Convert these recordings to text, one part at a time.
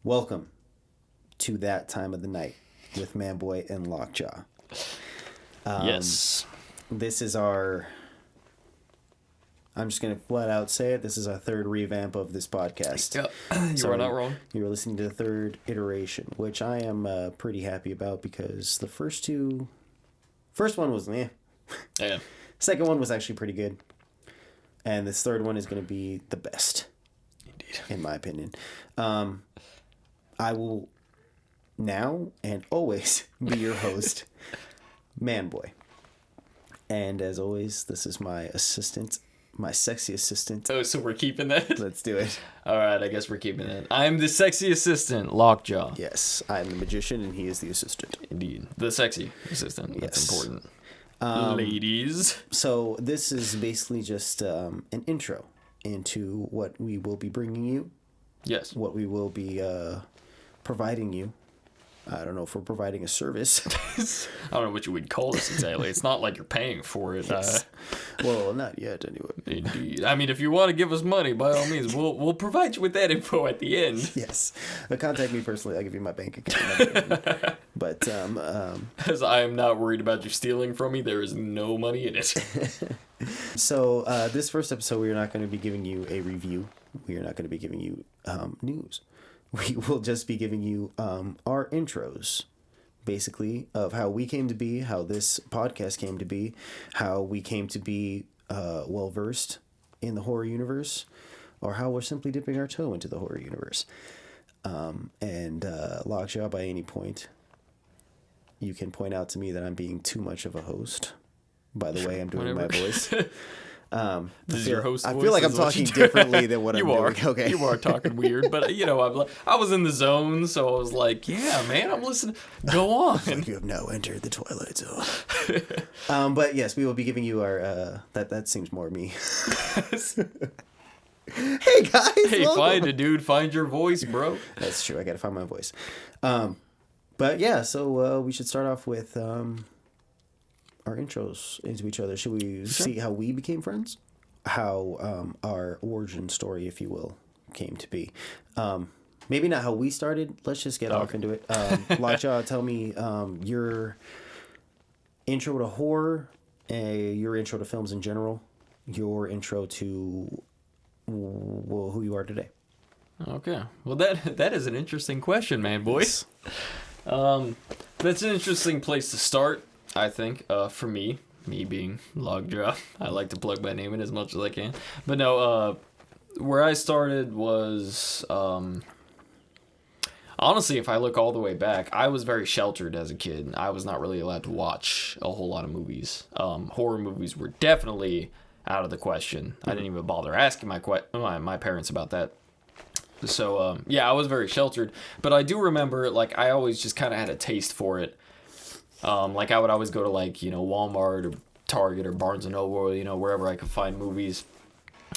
Welcome to that time of the night with Manboy and Lockjaw. Yes. This is our... I'm just going to flat out say it. This is our third revamp of this podcast. Yeah, you are not wrong. You were listening to the third iteration, which I am pretty happy about because the first one was meh. Yeah. Second one was actually pretty good. And this third one is going to be the best. Indeed. In my opinion. I will now and always be your host, Manboy. And as always, this is my assistant, my sexy assistant. Oh, so we're keeping that? Let's do it. All right, I guess we're keeping it. I'm the sexy assistant, Lockjaw. Yes, I'm the magician and he is the assistant. Indeed. The sexy assistant. That's Yes. important. Ladies. So this is basically just an intro into what we will be bringing you. Yes. What we will be providing you. I don't know if we're providing a service. I don't know what you would call this exactly. It's not like you're paying for it. Yes. Well, not yet, anyway. Indeed. I mean, if you want to give us money, by all means, we'll provide you with that info at the end. Yes. Contact me personally. I'll give you my bank account. But, As I am not worried about you stealing from me, there is no money in it. So, this first episode, we are not going to be giving you a review. We are not going to be giving you news. We will just be giving you our intros, basically, of how we came to be, how this podcast came to be, how we came to be well-versed in the horror universe, or how we're simply dipping our toe into the horror universe. And Lockjaw, by any point, you can point out to me that I'm being too much of a host. By the way, I'm doing my voice. This is your host I voice, feel like I'm is what talking you do. differently than what I'm You are. doing. Okay. You are talking weird, but I was in the zone, so I was like, yeah, man, I'm listening. Go on. You have now entered the Twilight Zone. But yes, we will be giving you our that seems more me. Hey guys. Hey, welcome. find a dude, find your voice, bro. That's true. I gotta find my voice. But yeah, so we should start off with our intros into each other. Should we see how we became friends? How our origin story, if you will, came to be. Maybe not how we started. Let's just get off into it. Lockjaw, tell me your intro to horror, your intro to films in general, your intro to who you are today. Okay. Well, that is an interesting question, man, boys. That's an interesting place to start, I think, for me being Lockjaw. I like to plug my name in as much as I can. But no, where I started was, honestly, if I look all the way back, I was very sheltered as a kid. I was not really allowed to watch a whole lot of movies. Horror movies were definitely out of the question. I didn't even bother asking my parents about that. So, yeah, I was very sheltered. But I do remember, like, I always just kind of had a taste for it. Like, I would always go to, like, Walmart or Target or Barnes & Noble, or, wherever I could find movies.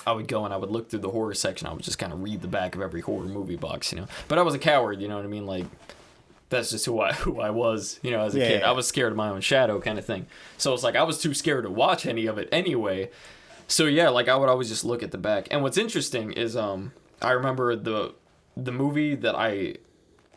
I would go and I would look through the horror section. I would just kind of read the back of every horror movie box, But I was a coward, you know what I mean? Like, that's just who I was, as a kid. Yeah. I was scared of my own shadow kind of thing. So it's like I was too scared to watch any of it anyway. So, yeah, like, I would always just look at the back. And what's interesting is I remember the movie that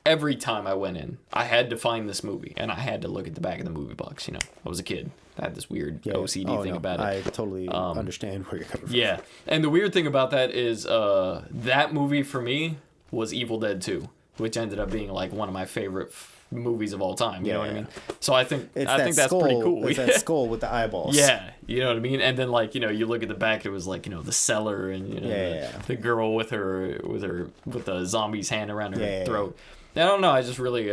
every time I went in, I had to find this movie, and I had to look at the back of the movie box, I was a kid. I had this weird OCD thing about it. I totally understand where you're coming from. Yeah, and the weird thing about that is that movie for me was Evil Dead 2, which ended up being like one of my favorite movies of all time. You know what I mean? So I think that's pretty cool. It's that skull with the eyeballs. Yeah, you know what I mean. And then like you look at the back, it was like the cellar and the girl with the zombie's hand around her throat. I don't know. I just really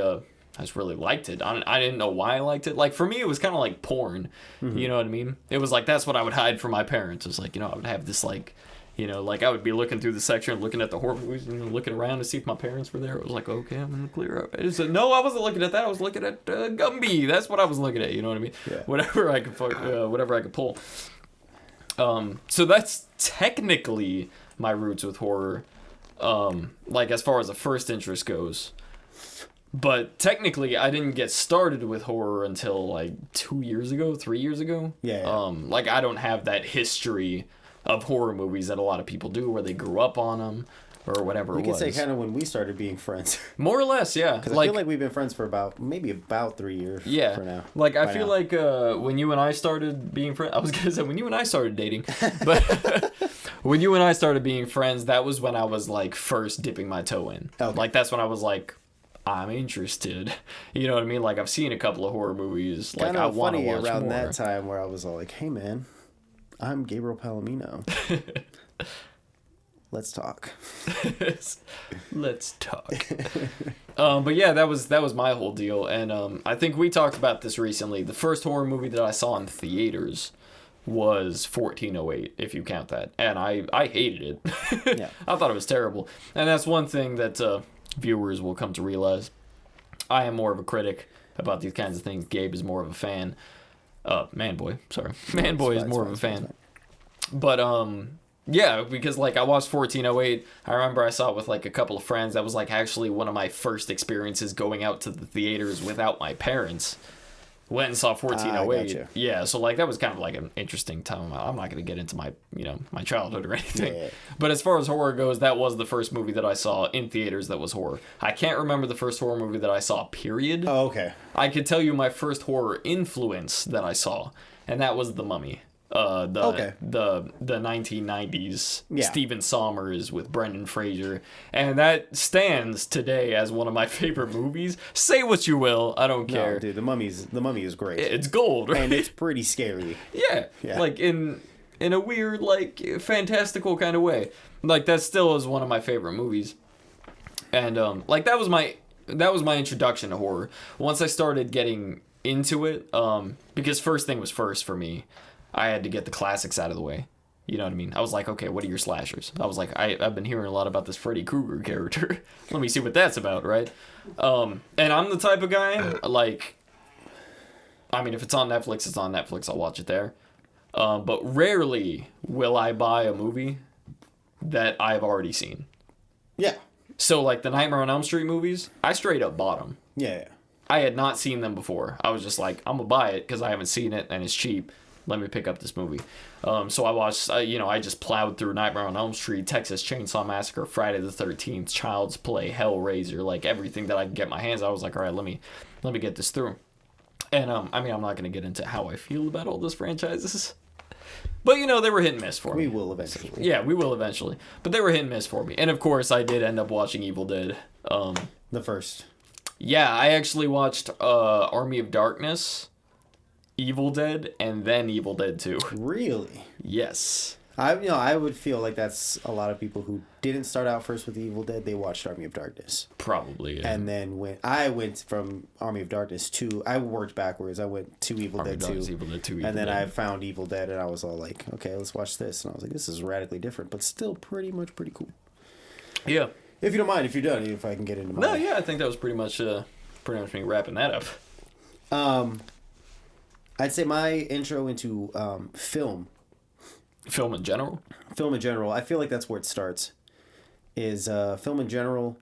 liked it. I didn't know why I liked it. Like for me, it was kind of like porn. Mm-hmm. You know what I mean? It was like that's what I would hide from my parents. It was like I would have this like. Like I would be looking through the section, looking at the horror movies, and looking around to see if my parents were there. It was like, okay, I'm gonna clear up. I said, no, I wasn't looking at that. I was looking at Gumby. That's what I was looking at. You know what I mean? Yeah. Whatever I could pull. So that's technically my roots with horror. Like as far as the first interest goes. But technically, I didn't get started with horror until like 3 years ago. Yeah. Like I don't have that history of horror movies that a lot of people do, where they grew up on them, or whatever You it was. can say kind of when we started being friends. More or less, yeah. Because I feel like we've been friends for about 3 years. Yeah. For now. Like I feel like when you and I started being friends, I was gonna say when you and I started dating, but when you and I started being friends, that was when I was like first dipping my toe in. Okay. Like that's when I was like, I'm interested. You know what I mean? Like I've seen a couple of horror movies. Like I want to watch around more. that time where I was all like, "Hey man, I'm Gabriel Palomino. Let's talk." Let's talk. But yeah, that was my whole deal, and I think we talked about this recently. The first horror movie that I saw in theaters was 1408, if you count that, and I hated it. Yeah. I thought it was terrible, and that's one thing that viewers will come to realize. I am more of a critic about these kinds of things. Gabe is more of a fan. Manboy is more of a fan. But yeah, because like I watched 1408. I remember I saw it with like a couple of friends. That was like actually one of my first experiences going out to the theaters without my parents. Went and saw 1408. Gotcha. Yeah, so like that was kind of like an interesting time. I'm not going to get into my, my childhood or anything. Yeah. But as far as horror goes, that was the first movie that I saw in theaters that was horror. I can't remember the first horror movie that I saw, period. Oh, okay. I could tell you my first horror influence that I saw, and that was The Mummy. The 1990s Yeah. Stephen Sommers with Brendan Fraser, and that stands today as one of my favorite movies. Say what you will, I don't care. No, dude, the mummy is great. It's gold, right? And it's pretty scary. Yeah, like in a weird, like fantastical kind of way. Like that still is one of my favorite movies, and like that was my introduction to horror. Once I started getting into it, because first thing was first for me. I had to get the classics out of the way. You know what I mean? I was like, okay, what are your slashers? I was like, I've been hearing a lot about this Freddy Krueger character. Let me see what that's about, right? And I'm the type of guy, like, I mean, if it's on Netflix, it's on Netflix. I'll watch it there. But rarely will I buy a movie that I've already seen. Yeah. So, like, the Nightmare on Elm Street movies, I straight up bought them. Yeah. I had not seen them before. I was just like, I'm going to buy it because I haven't seen it and it's cheap. Let me pick up this movie. So I watched, I just plowed through Nightmare on Elm Street, Texas Chainsaw Massacre, Friday the 13th, Child's Play, Hellraiser, like everything that I could get my hands on. I was like, all right, let me get this through. And, I mean, I'm not going to get into how I feel about all those franchises. But, they were hit and miss for me. We will eventually. Yeah, we will eventually. But they were hit and miss for me. And, of course, I did end up watching Evil Dead. The first. Yeah, I actually watched Army of Darkness, Evil Dead, and then Evil Dead 2. Really? Yes. I would feel like that's a lot of people who didn't start out first with Evil Dead. They watched Army of Darkness. Probably, yeah. And then when I went from Army of Darkness to, I worked backwards. I went to Evil Dead 2. Evil Dead 2, and then I found Evil Dead, and I was all like, okay, let's watch this. And I was like, this is radically different, but still pretty cool. Yeah. If you don't mind, if you're done, if I can get into my... No, yeah, I think that was pretty much me wrapping that up. I'd say my intro into film. Film in general? Film in general. I feel like that's where it starts. Is film in general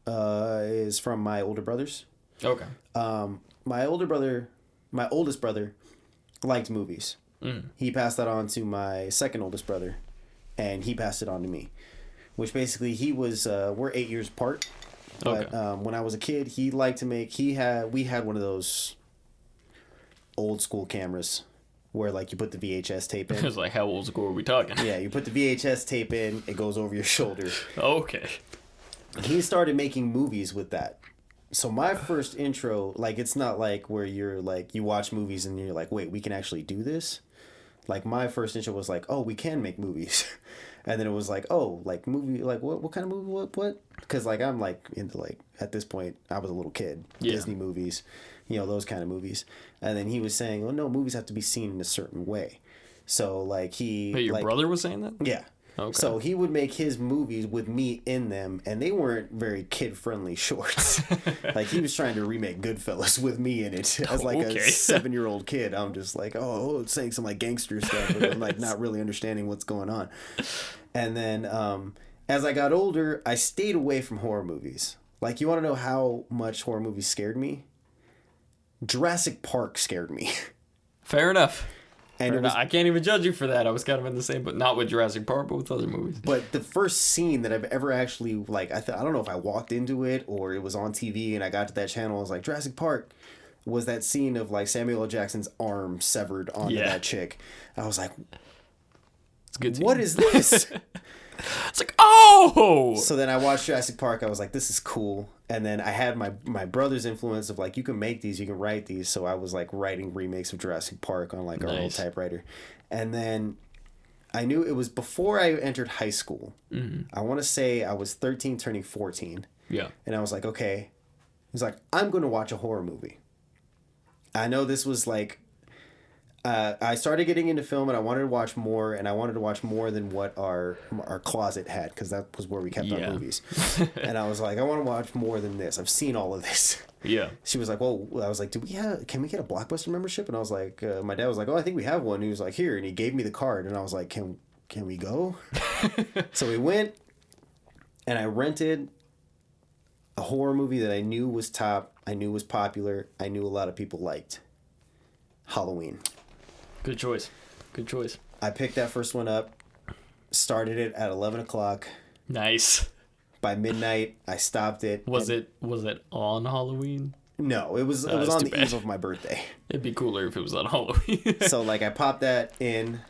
is from my older brothers. Okay. My oldest brother liked movies. He passed that on to my second oldest brother, and he passed it on to me. Which basically we're 8 years apart. But when I was a kid, he liked to make. We had one of those old school cameras where like you put the VHS tape in. It was like, how old school are we talking? Yeah, you put the VHS tape in, it goes over your shoulder. Okay. He started making movies with that. So my first intro, like, it's not like where you're like, you watch movies and you're like, wait, we can actually do this? Like, my first intro was like, oh, we can make movies. And then it was like, oh, like, movie, like, what kind of movie, what? Because, like, I'm, like, into, like, at this point, I was a little kid. Yeah. Disney movies, those kind of movies. And then he was saying, oh, no, movies have to be seen in a certain way. So, like, But your brother was saying that? Yeah. Okay. So he would make his movies with me in them, and they weren't very kid-friendly shorts. Like, he was trying to remake Goodfellas with me in it. As, like, a 7-year-old kid, I'm just like, oh, it's saying some, like, gangster stuff, but I'm, like, not really understanding what's going on. And then, as I got older, I stayed away from horror movies. Like, you want to know how much horror movies scared me? Jurassic Park scared me. Fair enough. And it was, I can't even judge you for that. I was kind of in the same, but not with Jurassic Park, but with other movies. but the first scene that I've ever actually, like, I don't know if I walked into it or it was on TV and I got to that channel, I was like, Jurassic Park, was that scene of, like, Samuel L. Jackson's arm severed onto that chick. I was like, It's a good scene. what is this? It's like, oh! So then I watched Jurassic Park. I was like, this is cool. And then I had my brother's influence of, like, you can make these, you can write these. So I was, like, writing remakes of Jurassic Park on, like, our old typewriter. And then I knew it was before I entered high school. Mm-hmm. I want to say I was 13 turning 14. Yeah. And I was like, okay. He's like, I'm going to watch a horror movie. I know this was, like... I started getting into film and I wanted to watch more, and I wanted to watch more than what our closet had, because that was where we kept our movies. And I was like, I want to watch more than this. I've seen all of this. Yeah. She was like, well, I was like, can we get a Blockbuster membership? And I was like, my dad was like, oh, I think we have one. And he was like, here. And he gave me the card. And I was like, can we go? So we went and I rented a horror movie that I knew was top. I knew was popular. I knew a lot of people liked. Halloween. Good choice. Good choice. I picked that first one up, started it at 11 o'clock. Nice. By midnight, I stopped it. Was it on Halloween? No, it was on the eve of my birthday. It'd be cooler if it was on Halloween. So, like, I popped that in,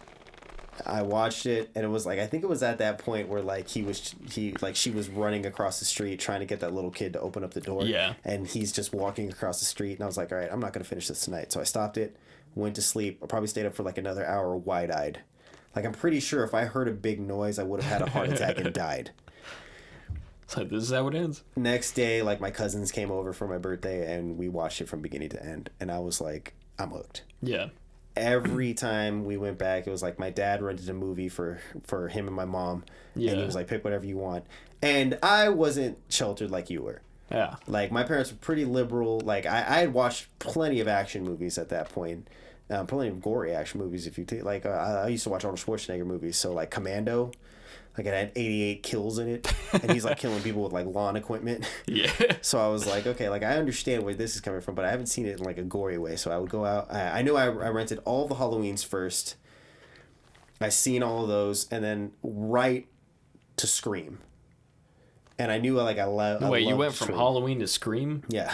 I watched it, and it was like, I think it was at that point where, like, she was running across the street trying to get that little kid to open up the door. Yeah. And he's just walking across the street, and I was like, all right, I'm not going to finish this tonight. So I stopped it, went to sleep. I probably stayed up for like another hour wide-eyed. Like, I'm pretty sure if I heard a big noise, I would have had a heart attack and died. So this is how it ends. Next day, like, my cousins came over for my birthday, and we watched it from beginning to end. And I was like, I'm hooked. Yeah. Every time we went back, it was like my dad rented a movie for him and my mom. Yeah. And he was like, pick whatever you want. And I wasn't sheltered like you were. Yeah. Like, my parents were pretty liberal. Like, I had watched plenty of action movies at that point. Plenty of gory action movies, if you take. Like, I used to watch Arnold Schwarzenegger movies. So, like, Commando, like, it had 88 kills in it. And he's, like, killing people with, like, lawn equipment. Yeah. So I was like, okay, like, I understand where this is coming from, but I haven't seen it in, like, a gory way. So I would go out. I knew I rented all the Halloweens first. I seen all of those. And then right to Scream. And I knew, like, I loved Wait, you went Scream. from Halloween to Scream? Yeah.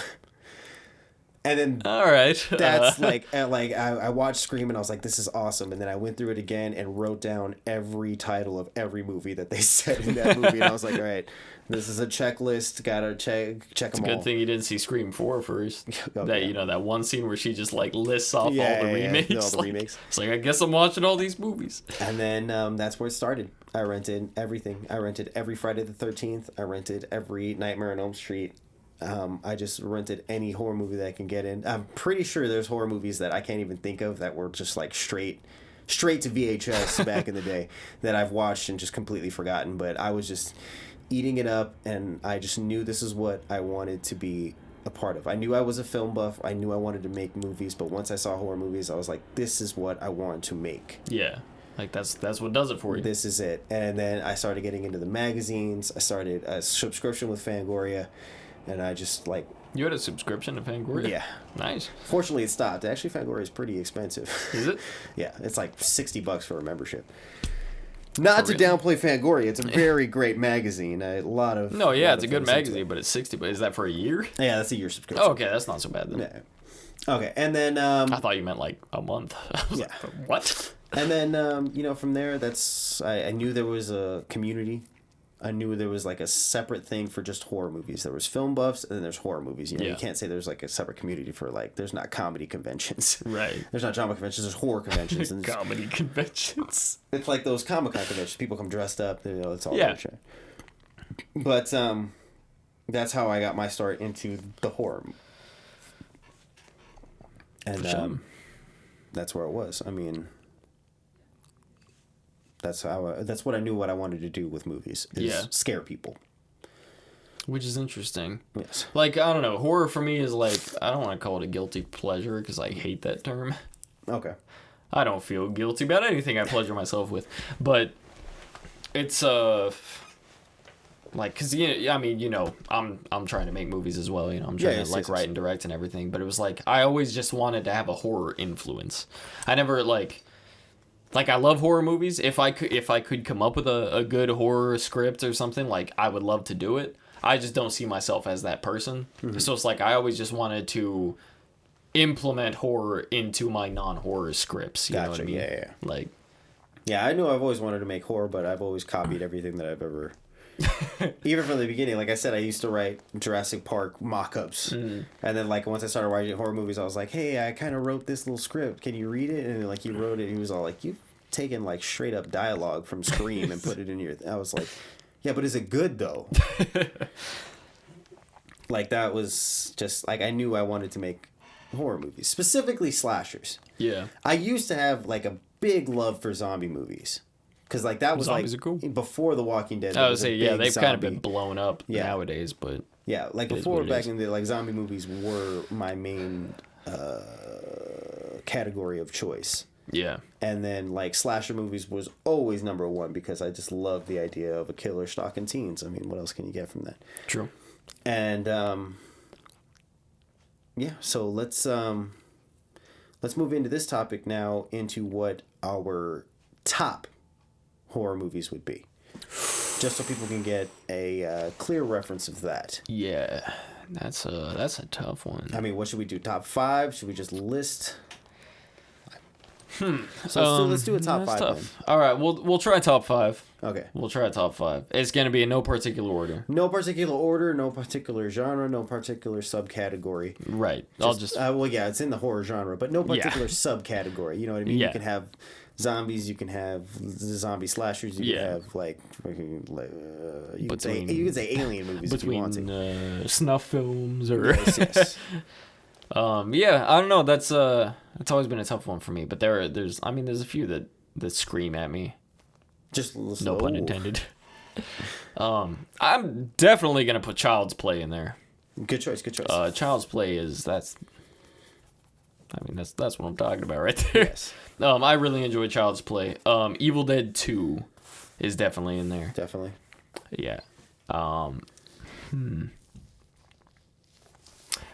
And then all right, that's I watched Scream and I was like, this is awesome. And then I went through it again and wrote down every title of every movie that they said in that movie. And I was like, all right, this is a checklist. Gotta check it's them all. It's a good thing you didn't see Scream 4 first. Oh, that yeah. You know, that one scene where she just like lists off all the remakes. Yeah, all the remakes. It's like, I guess I'm watching all these movies. And then that's where it started. I rented everything. I rented every Friday the 13th. I rented every Nightmare on Elm Street. I just rented any horror movie that I can get in. I'm pretty sure there's horror movies that I can't even think of that were just like straight to VHS back in the day that I've watched and just completely forgotten. But I was just eating it up, and I just knew this is what I wanted to be a part of. I knew I was a film buff. I knew I wanted to make movies, but once I saw horror movies, I was like, this is what I want to make. Yeah. Like, that's what does it for you. This is it. And then I started getting into the magazines. I started a subscription with Fangoria. And I just, like... You had a subscription to Fangoria? Yeah. Nice. Fortunately, it stopped. Actually, Fangoria is pretty expensive. Is it? Yeah. It's like $60 for a membership. Not to downplay Fangoria. It's a very great magazine. A lot of... No, yeah, it's a good magazine, but it's $60. But is that for a year? Yeah, that's a year subscription. Oh, okay, that's not so bad then. Yeah. Okay, and then... I thought you meant, like, a month. Yeah. Like, what? And then, from there, I knew there was a community. I knew there was like a separate thing for just horror movies. There was film buffs, and then there's horror movies. You can't say there's like a separate community for like. There's not comedy conventions. Right. There's not drama conventions. There's horror conventions. And comedy conventions. It's like those Comic-Con conventions. People come dressed up. It's all yeah. But that's how I got my start into the horror. And that's where it was. I mean. That's what I knew what I wanted to do with movies. Is scare people. Which is interesting. Yes. Like, I don't know. Horror for me is like, I don't want to call it a guilty pleasure because I hate that term. Okay. I don't feel guilty about anything I pleasure myself with. But it's, like, because, I mean, I'm trying to make movies as well. I'm trying to, write and direct and everything. But it was like, I always just wanted to have a horror influence. I never, like... like I love horror movies. If I could come up with a good horror script or something, like I would love to do it. I just don't see myself as that person. So it's like I always just wanted to implement horror into my non-horror scripts. You know what I mean? Yeah. Like, yeah, I know I've always wanted to make horror, but I've always copied everything that I've ever. Even from the beginning, like I said, I used to write Jurassic Park mock-ups, and then like once I started writing horror movies, I was like, "Hey, I kind of wrote this little script. Can you read it?" And then, like he wrote it, and he was all like, "You've taken like straight up dialogue from Scream and put it in your." I was like, "Yeah, but is it good though?" Like that was just like I knew I wanted to make horror movies, specifically slashers. yeah. I used to have like a big love for zombie movies. Because, like, that was, Zombies like, are cool. Before The Walking Dead. I would say, yeah, they've kind of zombie. been blown up nowadays, but... Yeah, like, before, back in the like, zombie movies were my main category of choice. Yeah. And then, like, slasher movies was always number one because I just love the idea of a killer stalking teens. I mean, what else can you get from that? True. And, yeah, so let's move into this topic now into what our top horror movies would be, just so people can get a clear reference of that. Yeah, that's a tough one. I mean, what should we do? Top 5? Should we just list? So let's do a top 5 tough. then. All right, we'll try top 5. Okay. We'll try top 5. It's gonna be in no particular order. No particular order, no particular genre, no particular subcategory. Right. I'll just. Well, yeah, it's in the horror genre, but no particular subcategory. You know what I mean? Yeah. You can have zombies, you can have zombie slashers, you can have like you can say alien movies if you want to. Between snuff films or Yes. yeah, I don't know. That's always been a tough one for me. But there's a few that scream at me. Just No pun intended. I'm definitely gonna put Child's Play in there. Good choice. Good choice. Child's Play that's what I'm talking about right there. Yes. I really enjoy Child's Play. Evil Dead 2 is definitely in there. Definitely. Yeah. All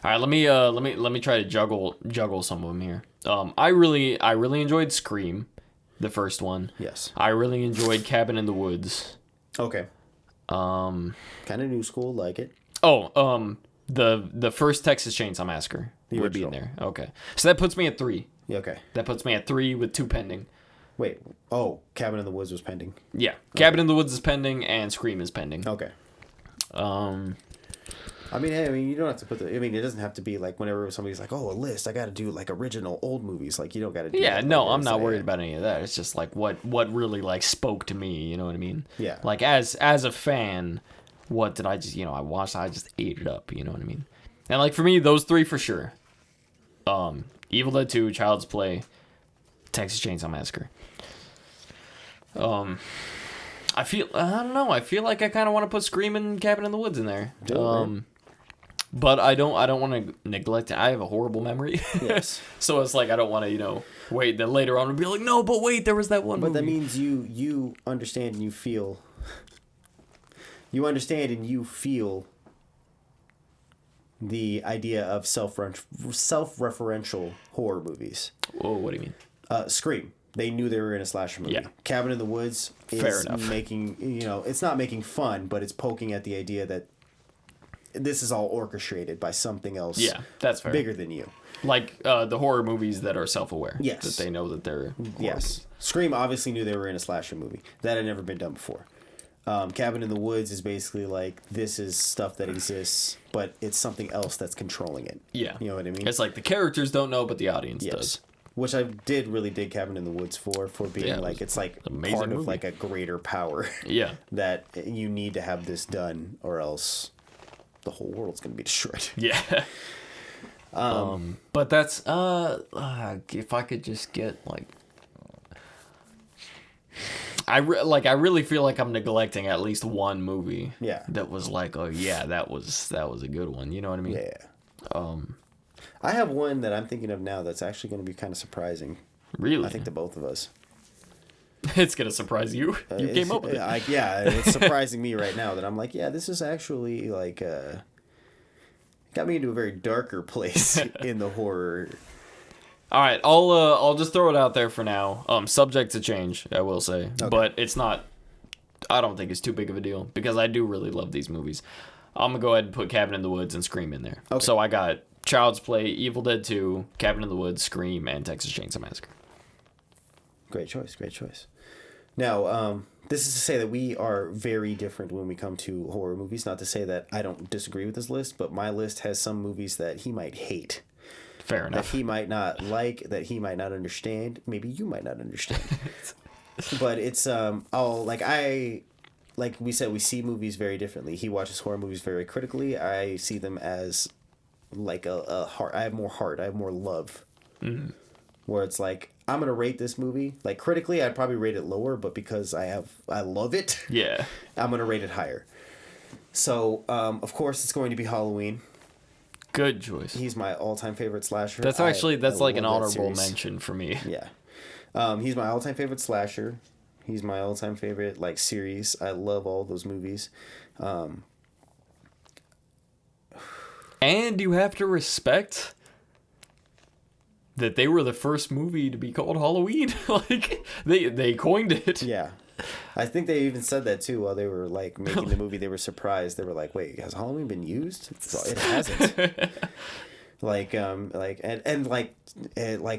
right, let me try to juggle some of them here. I really enjoyed Scream, the first one. Yes. I really enjoyed Cabin in the Woods. Okay. Kind of new school, like it. Oh, the first Texas Chainsaw Massacre would be in there. Okay, so that puts me at 3. Yeah, okay. That puts me at 3 with 2 pending. Wait. Oh, Cabin in the Woods was pending. Yeah, Cabin in the Woods is pending, and Scream is pending. Okay. I mean, you don't have to put it doesn't have to be like whenever somebody's like, oh, a list, I got to do like original old movies. Like, you don't got to do Yeah, that. no, Like, I'm not say, worried about any of that. It's just like what really like spoke to me, you know what I mean? Yeah. Like as a fan, what did I just, I watched, I just ate it up, you know what I mean? And like for me, those 3 for sure. Evil Dead 2, Child's Play, Texas Chainsaw Massacre. I don't know. I feel like I kind of want to put Scream and Cabin in the Woods in there. But I don't want to neglect it. I have a horrible memory. Yes. So it's like I don't want to, wait. Then later on, be like, no, but wait, there was that one. But movie. that means you understand and you feel. You understand and you feel. The idea of self-referential horror movies. Whoa, what do you mean? Scream. They knew they were in a slasher movie. Yeah. Cabin in the Woods is Fair enough. making, it's not making fun, but it's poking at the idea that this is all orchestrated by something else. Yeah, that's fair. Bigger than you. Like the horror movies that are self-aware. Yes. That they know that they're. Yes. Scream obviously knew they were in a slasher movie. That had never been done before. Cabin in the Woods is basically like, this is stuff that exists, but it's something else that's controlling it. Yeah. You know what I mean? It's like the characters don't know, but the audience Yes. does. Which I did really dig Cabin in the Woods for being Yeah, like, it's like amazing part of movie. like a greater power. Yeah. That you need to have this done or else the whole world's going to be destroyed. Yeah. But that's if I could just get like I really feel like I'm neglecting at least one movie. Yeah. That was like, oh yeah, that was a good one. You know what I mean? Yeah. I have one that I'm thinking of now that's actually going to be kind of surprising. Really? I think to both of us. It's gonna surprise you. You came up with it. Yeah, it's surprising me right now that I'm like, yeah, this is actually like got me into a very darker place in the horror All right, I'll just throw it out there for now. Subject to change, I will say, but it's not. I don't think it's too big of a deal because I do really love these movies. I'm gonna go ahead and put Cabin in the Woods and Scream in there. Okay. So I got Child's Play, Evil Dead 2, Cabin in the Woods, Scream, and Texas Chainsaw Massacre. Great choice. Great choice. Now, this is to say that we are very different when we come to horror movies. Not to say that I don't disagree with this list, but my list has some movies that he might hate. Fair enough. That he might not like, that he might not understand. Maybe you might not understand. But it's, like we said, we see movies very differently. He watches horror movies very critically. I see them as like a heart. I have more heart. I have more love. Mm-hmm. Where it's like, I'm going to rate this movie. Like, critically, I'd probably rate it lower, but because I love it, yeah, I'm going to rate it higher. So, of course, it's going to be Halloween. Good choice. He's my all-time favorite slasher. That's like an honorable mention for me. Yeah. He's my all-time favorite slasher. He's my all-time favorite, like, series. I love all those movies. And you have to respect that they were the first movie to be called Halloween. Like, they coined it. Yeah. I think they even said that, too, while they were, like, making the movie. They were surprised. They were like, wait, has Halloween been used? It hasn't. Like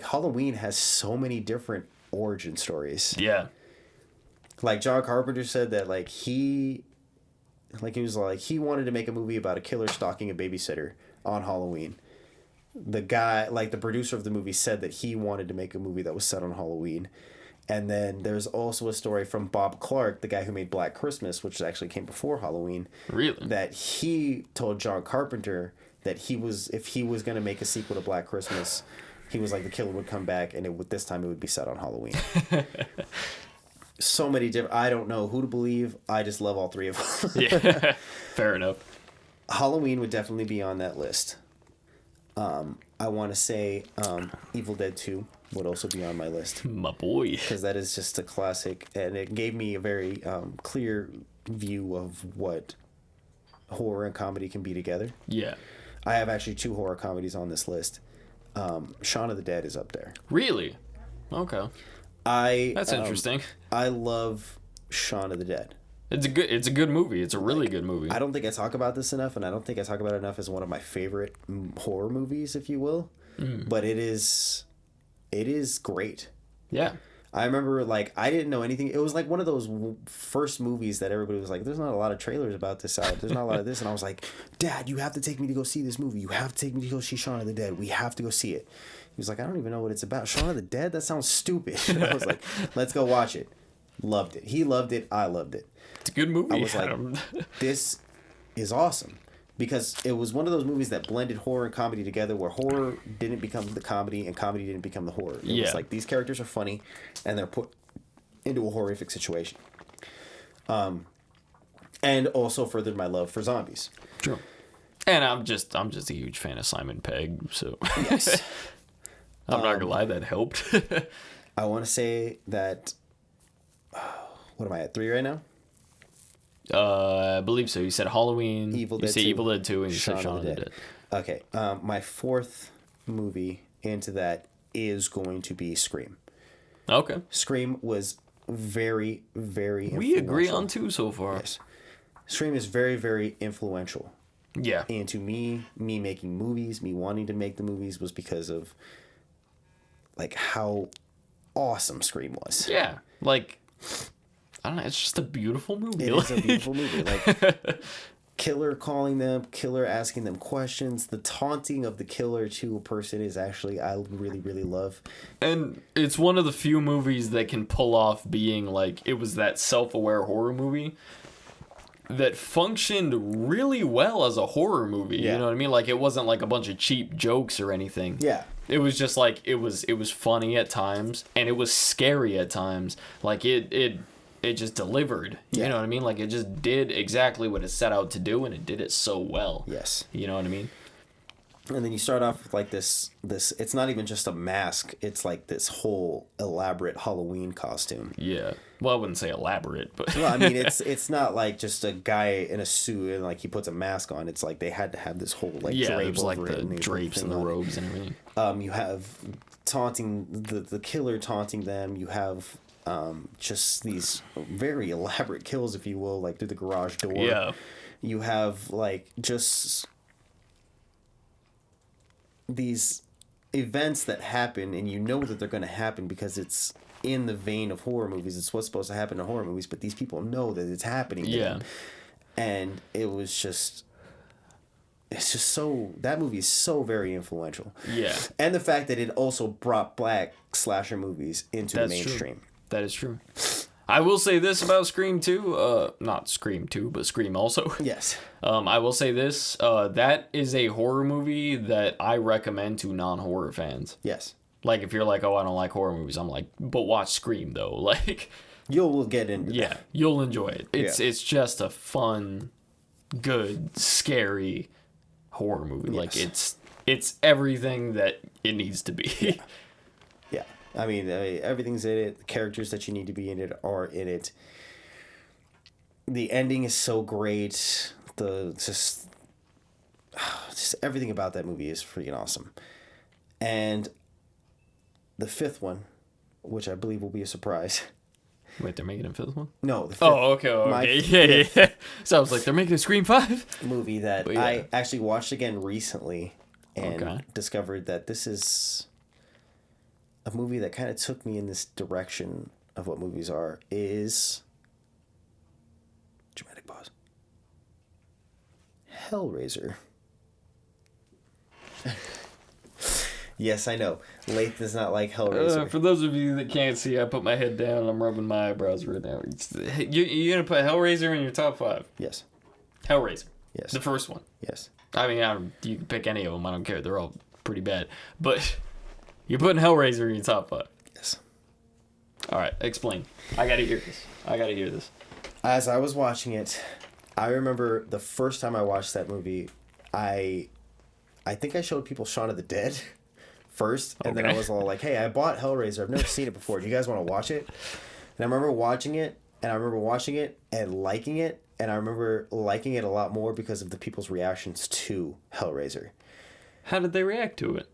Halloween has so many different origin stories. Yeah. Like, John Carpenter said that, like, he wanted to make a movie about a killer stalking a babysitter on Halloween. The guy, like, the producer of the movie said that he wanted to make a movie that was set on Halloween. And then there's also a story from Bob Clark, the guy who made Black Christmas, which actually came before Halloween. Really? That he told John Carpenter that if he was going to make a sequel to Black Christmas, he was like, the killer would come back, and this time it would be set on Halloween. So many different... I don't know who to believe. I just love all three of them. Yeah, fair enough. Halloween would definitely be on that list. I want to say Evil Dead 2 would also be on my list. My boy. Because that is just a classic, and it gave me a very clear view of what horror and comedy can be together. Yeah. I have actually 2 horror comedies on this list. Shaun of the Dead is up there. Really? Okay. That's interesting. I love Shaun of the Dead. It's a good movie. It's a really good movie. I don't think I talk about this enough, and I don't think I talk about it enough as one of my favorite horror movies, if you will. Mm. But it is great. Yeah. I remember, like, I didn't know anything. It was like one of those first movies that everybody was like, there's not a lot of trailers about this out. There's not a lot of this. And I was like, Dad, you have to take me to go see this movie. You have to take me to go see Shaun of the Dead. We have to go see it. He was like, I don't even know what it's about. Shaun of the Dead? That sounds stupid. And I was like, let's go watch it. Loved it. He loved it. I loved it. It's a good movie. I was like, this is awesome. Because it was one of those movies that blended horror and comedy together, where horror didn't become the comedy and comedy didn't become the horror. It was like, these characters are funny and they're put into a horrific situation. And also furthered my love for zombies. True. And I'm just a huge fan of Simon Pegg, so yes. I'm not gonna lie, that helped. I want to say that. What am I at 3 right now? I believe so. You said Halloween. Evil Dead 2. Evil Dead 2, and you said Shaun of the Dead. Okay. My 4th movie into that is going to be Scream. Okay. Scream was very, very influential. We agree on 2 so far. Yes. Scream is very, very influential. Yeah. And to me making movies, me wanting to make the movies was because of, like, how awesome Scream was. Yeah. Like, I don't know, it's just a beautiful movie. It is a beautiful movie. Like, killer calling them, killer asking them questions. The taunting of the killer to a person is actually, I really, really love. And it's one of the few movies that can pull off being, like, it was that self-aware horror movie that functioned really well as a horror movie. Yeah. You know what I mean? Like, it wasn't like a bunch of cheap jokes or anything. Yeah. It was just like, it was funny at times, and it was scary at times. Like, it just delivered. You know what I mean? Like, it just did exactly what it set out to do, and it did it so well. Yes. You know what I mean? And then you start off with like this it's not even just a mask, it's like this whole elaborate Halloween costume. Yeah. Well, I wouldn't say elaborate, but Well, I mean, it's not like just a guy in a suit and like he puts a mask on. It's like they had to have this whole like yeah, drape there's like over it the and drapes and the on it. robes and everything. You have taunting the killer taunting them. You have just these very elaborate kills, if you will, like through the garage door. Yeah. You have like just these events that happen, and you know that they're going to happen because it's in the vein of horror movies. It's what's supposed to happen in horror movies, but these people know that it's happening to them. And it's just so, that movie is so very influential. Yeah. And the fact that it also brought black slasher movies into the mainstream. True. That is true. I will say this about Scream 2. Not Scream 2, but Scream also. Yes. I will say this. That is a horror movie that I recommend to non-horror fans. Yes. Like, if you're like, oh, I don't like horror movies, I'm like, but watch Scream, though. Like, You'll get into yeah, that. you'll enjoy it. It's Yeah. it's just a fun, good, scary horror movie. Yes. Like, it's everything that it needs to be. Yeah. Yeah. I mean, everything's in it. The characters that you need to be in it are in it. The ending is so great. Just everything about that movie is freaking awesome. And the fifth one, which I believe will be a surprise. Wait, they're making a fifth one? No, the fifth, Oh, okay. my Yeah. So I was like, they're making a Scream 5? movie that But yeah. I actually watched again recently and Okay. discovered that this is a movie that kind of took me in this direction of what movies are, is dramatic pause. Hellraiser. Yes, I know. Lath does not like Hellraiser. For those of you that can't see, I put my head down and I'm rubbing my eyebrows right now. You're going to put Hellraiser in your top 5? Yes. Hellraiser. Yes. The first one. Yes. I mean, you can pick any of them. I don't care. They're all pretty bad. But you're putting Hellraiser in your top 5. Yes. All right, explain. I got to hear this. As I was watching it, I remember the first time I watched that movie, I think I showed people Shaun of the Dead first, and then I was all like, hey, I bought Hellraiser. I've never seen it before. Do you guys want to watch it? And I remember watching it, and liking it, and I remember liking it a lot more because of the people's reactions to Hellraiser. How did they react to it?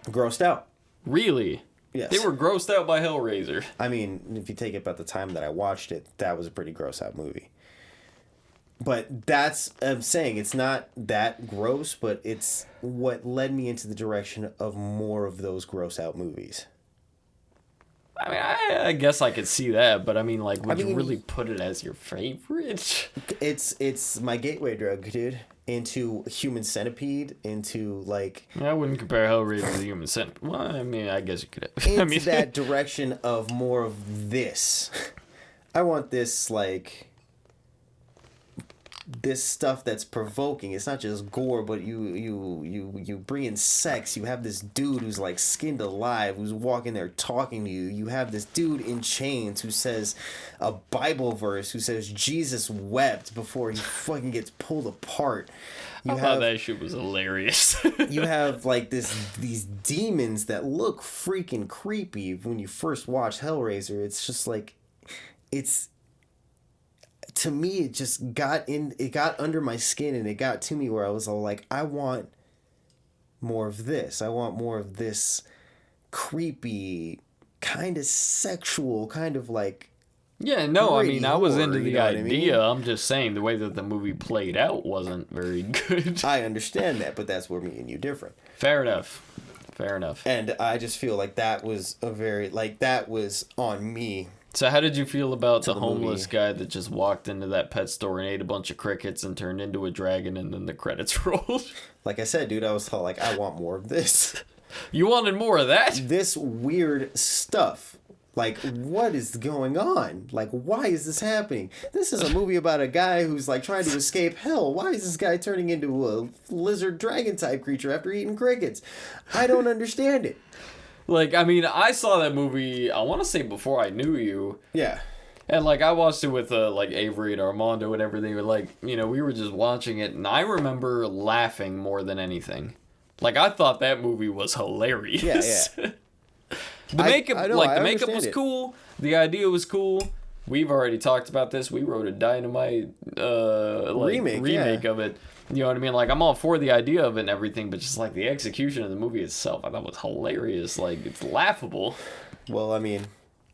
Grossed out. Really? Yes. They were grossed out by Hellraiser. I mean, if you take it about the time that I watched it, that was a pretty gross out movie. But that's, I'm saying, it's not that gross, but it's what led me into the direction of more of those gross out movies. I mean, I guess I could see that, but I mean, like, would you mean, really put it as your favorite? It's my gateway drug, dude. Into Human Centipede, into like... I wouldn't compare Hellraiser to the Human Centipede. Well, I mean, I guess you could. Into that direction of more of this. I want this, like... this stuff that's provoking. It's not just gore, but you bring in sex. You have this dude who's like skinned alive, who's walking there talking to you. You have this dude in chains who says a Bible verse, who says Jesus wept before he fucking gets pulled apart. I thought that shit was hilarious. You have like these demons that look freaking creepy when you first watch Hellraiser. It's just like, it's... to me, it just got under my skin, and it got to me where I was all like, I want more of this. I want more of this creepy, kind of sexual, kind of like... Yeah, no, I mean, I was into the horror, you know what I idea. mean? I'm just saying the way that the movie played out wasn't very good. I understand that, but that's where me and you different. Fair enough. And I just feel like that was that was on me. So how did you feel about the the homeless movie. guy that just walked into that pet store and ate a bunch of crickets and turned into a dragon and then the credits rolled? Like I said, dude, I was all like, I want more of this. You wanted more of that? This weird stuff. Like, what is going on? Like, why is this happening? This is a movie about a guy who's, like, trying to escape hell. Why is this guy turning into a lizard dragon type creature after eating crickets? I don't understand it. Like, I mean, I saw that movie, I want to say before I knew you. Yeah. And, like, I watched it with, like, Avery and Armando and everything. Like, you know, we were just watching it. And I remember laughing more than anything. Like, I thought that movie was hilarious. Yeah. The makeup, I know, like, I the makeup understand was it. cool. The idea was cool. We've already talked about this. We wrote a dynamite remake of it. You know what I mean? Like, I'm all for the idea of it and everything, but just, like, the execution of the movie itself, I thought was hilarious. Like, it's laughable. Well, I mean,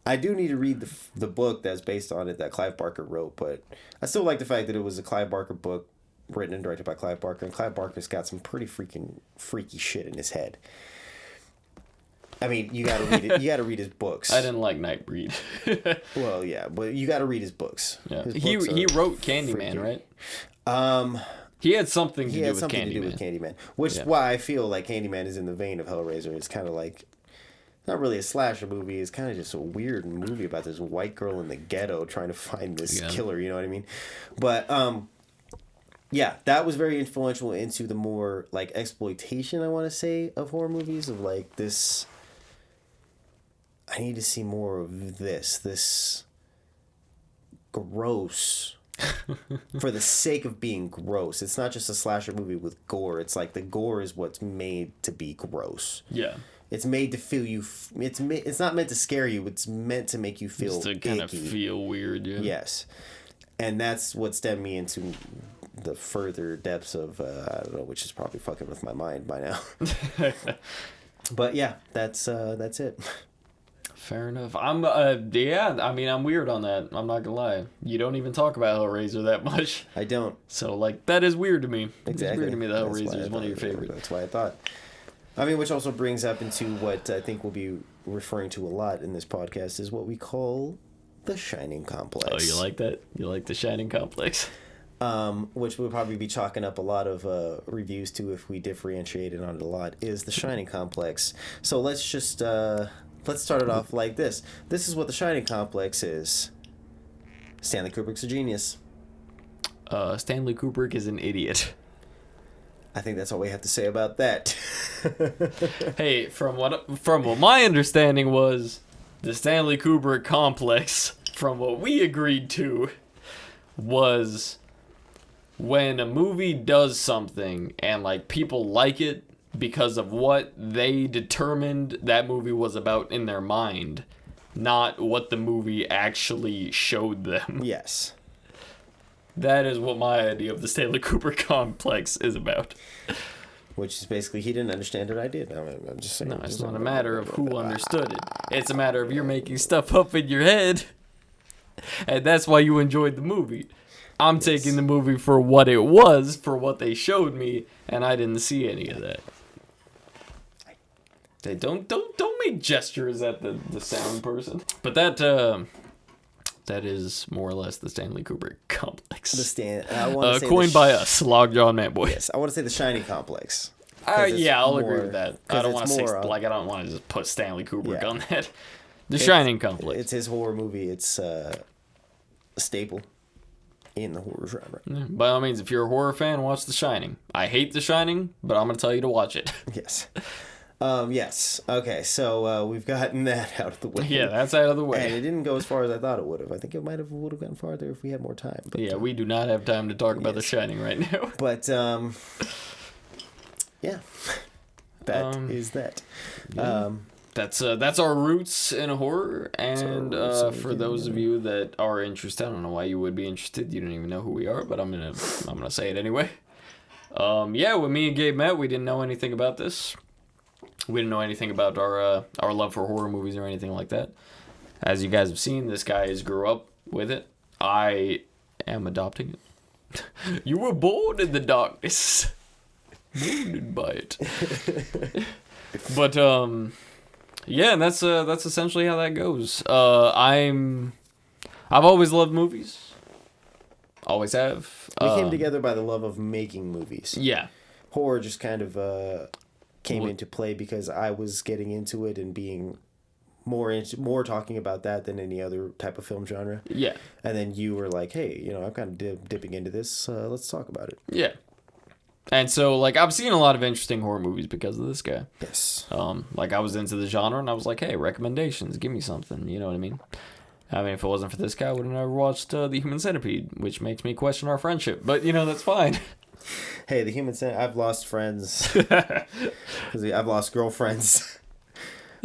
I do need to read the book that's based on it that Clive Barker wrote, but I still like the fact that it was a Clive Barker book written and directed by Clive Barker, and Clive Barker's got some pretty freaking freaky shit in his head. I mean, you gotta read it. You gotta read his books. I didn't like Nightbreed. Well, yeah, but you gotta read his books. Yeah. His He books wrote are Candyman, freaking- right? He had something to He do had with something to do Candyman. with Candyman, which is why I feel like Candyman is in the vein of Hellraiser. It's kind of like, not really a slasher movie. It's kind of just a weird movie about this white girl in the ghetto trying to find this killer. You know what I mean? But yeah, that was very influential into the more like exploitation, I want to say, of horror movies. Of like this, I need to see more of this gross. For the sake of being gross. It's not just a slasher movie with gore. It's like the gore is what's made to be gross. Yeah. It's made to feel you. It's not meant to scare you. It's meant to make you feel Just to kind icky. of feel weird, yeah. Yes, and that's what stemmed me into the further depths of I don't know, which is probably fucking with my mind by now. But yeah, that's it. Fair enough. I'm I'm weird on that. I'm not gonna lie. You don't even talk about Hellraiser that much. I don't. So, like, that is weird to me. Exactly. It's weird to me that That's Hellraiser why is I one of your thought- favorites. That's why I thought. I mean, which also brings up into what I think we'll be referring to a lot in this podcast is what we call the Shining Complex. Oh, you like that? You like the Shining Complex? Which we'll probably be chalking up a lot of reviews to if we differentiated on it a lot, is the Shining Complex. So let's just let's start it off like this. This is what the Shining Complex is. Stanley Kubrick's a genius. Stanley Kubrick is an idiot. I think that's all we have to say about that. Hey, from what my understanding was, the Stanley Kubrick complex, from what we agreed to, was when a movie does something and like people like it because of what they determined that movie was about in their mind, not what the movie actually showed them. Yes. That is what my idea of the Stanley Kubrick complex is about. Which is basically he didn't understand what I did. I'm just saying. No, it's not a matter of who understood it. It's a matter of you're making stuff up in your head. And that's why you enjoyed the movie. I'm taking the movie for what it was, for what they showed me, and I didn't see any of that. Hey, don't make gestures at the sound person. But that is more or less the Stanley Kubrick complex. I want to say coined by us, Logjawed Manboy. Yes, I want to say the Shining Complex. Yeah, I'll agree with that. I don't want to say more, I don't want to just put Stanley Kubrick Yeah. on that. The Shining complex. It's his horror movie. It's a staple in the horror genre. Yeah, by all means, if you're a horror fan, watch The Shining. I hate The Shining, but I'm going to tell you to watch it. Yes. Yes. Okay, so we've gotten that out of the way. Yeah, that's out of the way. And it didn't go as far as I thought it would have. I think it would have gone farther if we had more time. But, Yeah, we do not have time to talk about The Shining right now. But, yeah. That is that. Yeah. That's our roots in horror, and for those of you that are interested, I don't know why you would be interested. You don't even know who we are, but I'm gonna say it anyway. Yeah, when me and Gabe met, we didn't know anything about this. We didn't know anything about our love for horror movies or anything like that. As you guys have seen, this guy has grew up with it. I am adopting it. You were born in the darkness, wounded by it. But yeah, and that's essentially how that goes. I've always loved movies. Always have. We came together by the love of making movies. Yeah. Horror just kind of came into play because I was getting into it and being more talking about that than any other type of film genre. Yeah. And then you were like, hey, I'm kind of dipping into this. Let's talk about it. Yeah. And so, like, I've seen a lot of interesting horror movies because of this guy. Yes. Like, I was into the genre, and I was like, hey, recommendations, give me something, you know what I mean? I mean, if it wasn't for this guy, I would have never watched The Human Centipede, which makes me question our friendship. But, that's fine. Hey, the human centipede. I've lost friends. 'Cause I've lost girlfriends.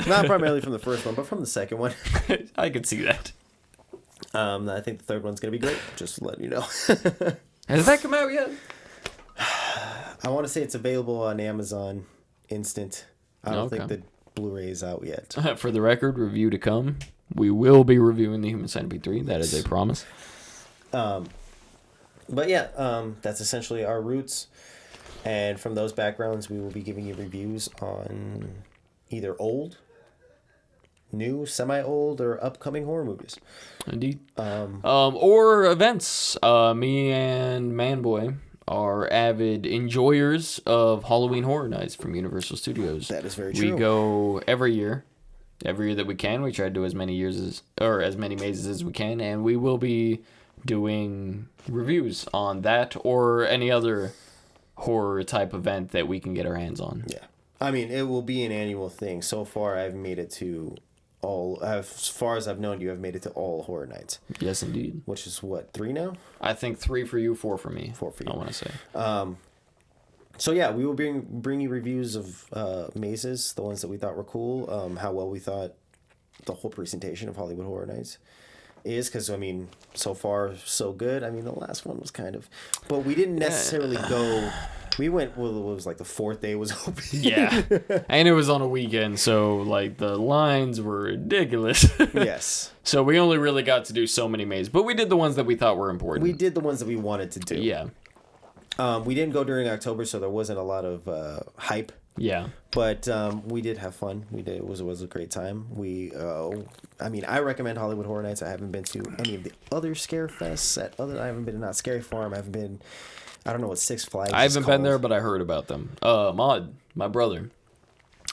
Not primarily from the first one, but from the second one. I could see that. I think the third one's gonna be great. Just to let you know. Has that come out yet? I want to say it's available on Amazon Instant. I don't think the Blu-ray is out yet. For the record, review to come. We will be reviewing The Human Centipede 3. That is a promise. But yeah, that's essentially our roots. And from those backgrounds, we will be giving you reviews on either old, new, semi-old, or upcoming horror movies. Indeed. Or events. Me and Manboy are avid enjoyers of Halloween Horror Nights from Universal Studios. That is very true. We go every year. Every year that we can. We try to do as many as many mazes as we can, and we will be doing reviews on that or any other horror type event that we can get our hands on. Yeah. I mean, it will be an annual thing. So far, I've made it to all, as far as I've known you, I've made it to all horror nights. Yes, indeed. Which is what, 3 now? I think 3 for you, 4 for me. 4 for you. I want to say. So yeah, we will bring you reviews of mazes, the ones that we thought were cool, how well we thought the whole presentation of Hollywood Horror Nights is, because, I mean, so far, so good. I mean, the last one was kind of... But we didn't necessarily go... We went... Well, it was like the 4th day was open. Yeah. And it was on a weekend, so, like, the lines were ridiculous. Yes. So we only really got to do so many mazes, but we did the ones that we thought were important. We did the ones that we wanted to do. Yeah. We didn't go during October, so there wasn't a lot of hype. Yeah. But we did have fun. We did. It was a great time. I mean, I recommend Hollywood Horror Nights. I haven't been to any of the other scare fests. I haven't been to Not Scary Farm. I haven't been. I don't know what Six Flags. I haven't been there, but I heard about them. Maud, my brother,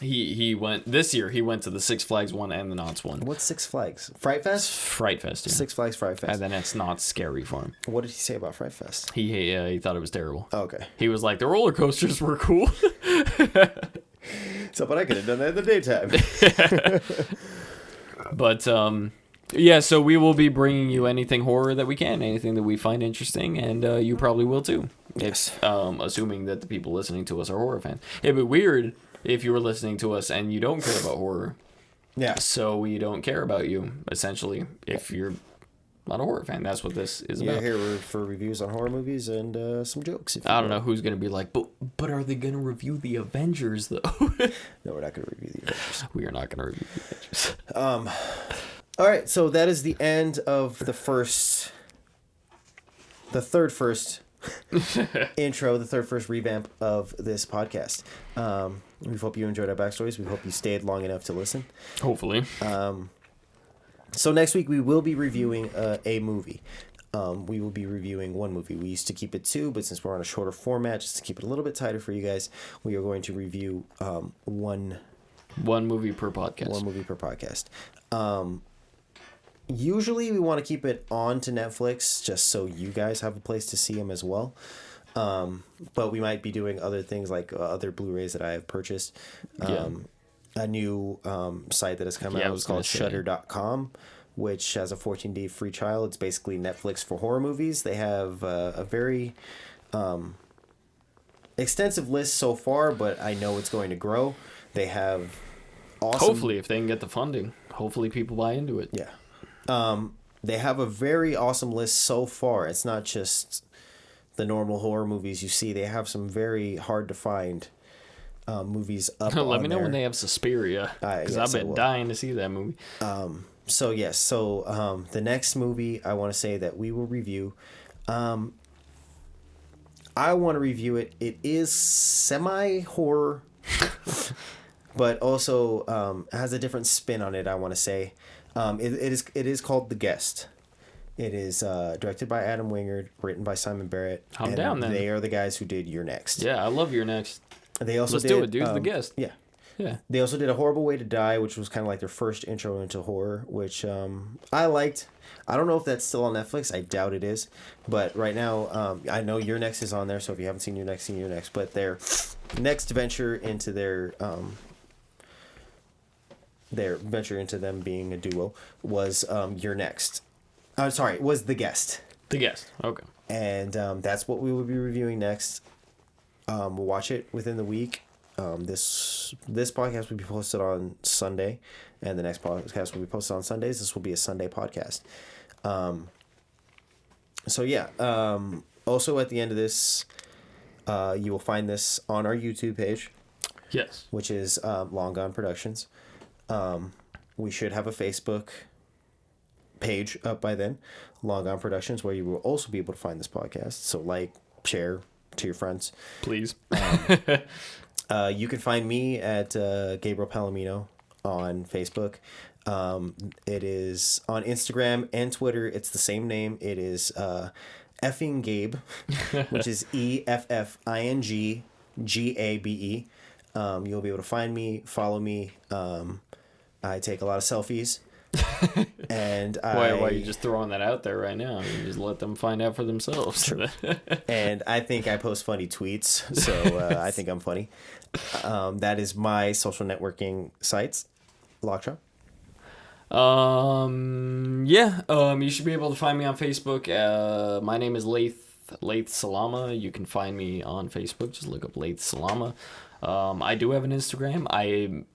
he went this year. He went to the Six Flags one and the Knott's one. What's Six Flags? Fright Fest. Fright Fest. Yeah. Six Flags Fright Fest. And then it's Not Scary Farm. What did he say about Fright Fest? He thought it was terrible. Oh, okay. He was like, the roller coasters were cool. So, but I could have done that in the daytime. But yeah, so we will be bringing you anything horror that we can, anything that we find interesting, and you probably will too. Yes. Assuming that the people listening to us are horror fans. It'd be weird if you were listening to us and you don't care about horror. Yeah. So we don't care about you, essentially, if you're not a horror fan. That's what this is about. Yeah, here for reviews on horror movies and some jokes. I don't know who's going to be like, but are they going to review the Avengers, though? No, we're not going to review the Avengers. We are not going to review the Avengers. All right, so that is the end of the third first intro, the third first revamp of this podcast. We hope you enjoyed our backstories. We hope you stayed long enough to listen. Hopefully. So next week we will be reviewing a movie. We will be reviewing one movie. We used to keep it 2, but since we're on a shorter format, just to keep it a little bit tighter for you guys, we are going to review one movie per podcast. One movie per podcast. Usually we want to keep it on to Netflix just so you guys have a place to see them as well. But we might be doing other things like other Blu-rays that I have purchased. A new site that has come out. It's called shuddercalm, which has a 14-day free trial. It's basically Netflix for horror movies. They have a very extensive list so far, but I know it's going to grow. They have awesome... Hopefully, if they can get the funding. Hopefully people buy into it. Yeah. They have a very awesome list so far. It's not just the normal horror movies you see. They have some very hard to find movies up Let me know there. when they have Suspiria, because I've been dying to see that movie. So yes, the next movie I want to say that we will review, I want to review it. It is semi-horror, but also has a different spin on it, I want to say. It is called The Guest. It is directed by Adam Wingard, written by Simon Barrett. I'm down then. They are the guys who did You're Next. Yeah, I love You're Next. They also Let's do it, dude. The Guest. Yeah. Yeah. They also did A Horrible Way to Die, which was kind of like their first intro into horror, which I liked. I don't know if that's still on Netflix. I doubt it is. But right now, I know Your Next is on there, so if you haven't seen Your Next, see Your Next. But their next venture into their venture into them being a duo was You're Next. Was The Guest. The Guest. Okay. And that's what we will be reviewing next. We'll watch it within the week. This podcast will be posted on Sunday, and the next podcast will be posted on Sundays. This will be a Sunday podcast. So yeah. Also, at the end of this, you will find this on our YouTube page. Yes. Which is Long Gone Productions. We should have a Facebook page up by then, Long Gone Productions, where you will also be able to find this podcast. So like, share to your friends. Please. You can find me at Gabriel Palomino on Facebook. It is on Instagram and Twitter. It's the same name. It is effing Gabe, which is EFFINGGABE. You'll be able to find me, follow me. I take a lot of selfies. And why are you just throwing that out there right now? You just let them find out for themselves. And I think I post funny tweets, so I think I'm funny. That is my social networking sites. Lockjaw. You should be able to find me on Facebook. My name is Laith Salama. You can find me on Facebook. Just look up Laith Salama. I do have an Instagram.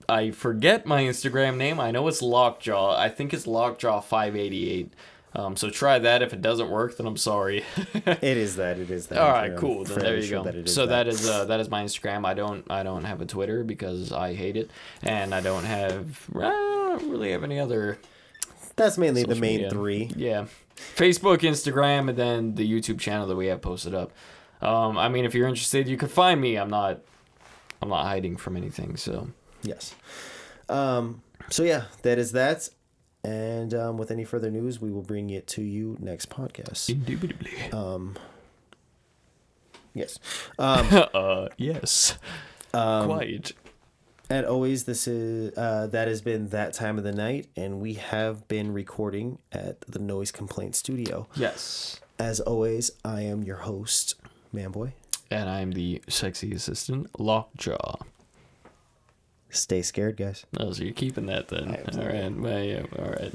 I forget my Instagram name. I know it's Lockjaw. I think it's Lockjaw588. So try that. If it doesn't work, then I'm sorry. It is that. All right, cool. Then there you go. That is my Instagram. I don't have a Twitter because I hate it, and I don't really have any other. That's mainly the main media. three. Yeah, Facebook, Instagram, and then the YouTube channel that we have posted up. I mean, if you're interested, you can find me. I'm not hiding from anything. So yes. So yeah, that is that. And with any further news, we will bring it to you next podcast. Indubitably. Yes. Yes. Quite. And always, this is that has been that time of the night, and we have been recording at the Noise Complaint Studio. Yes. As always, I am your host, Manboy. And I'm the sexy assistant, Lockjaw. Stay scared, guys. Oh, so you're keeping that then. All right. Well, yeah, all right.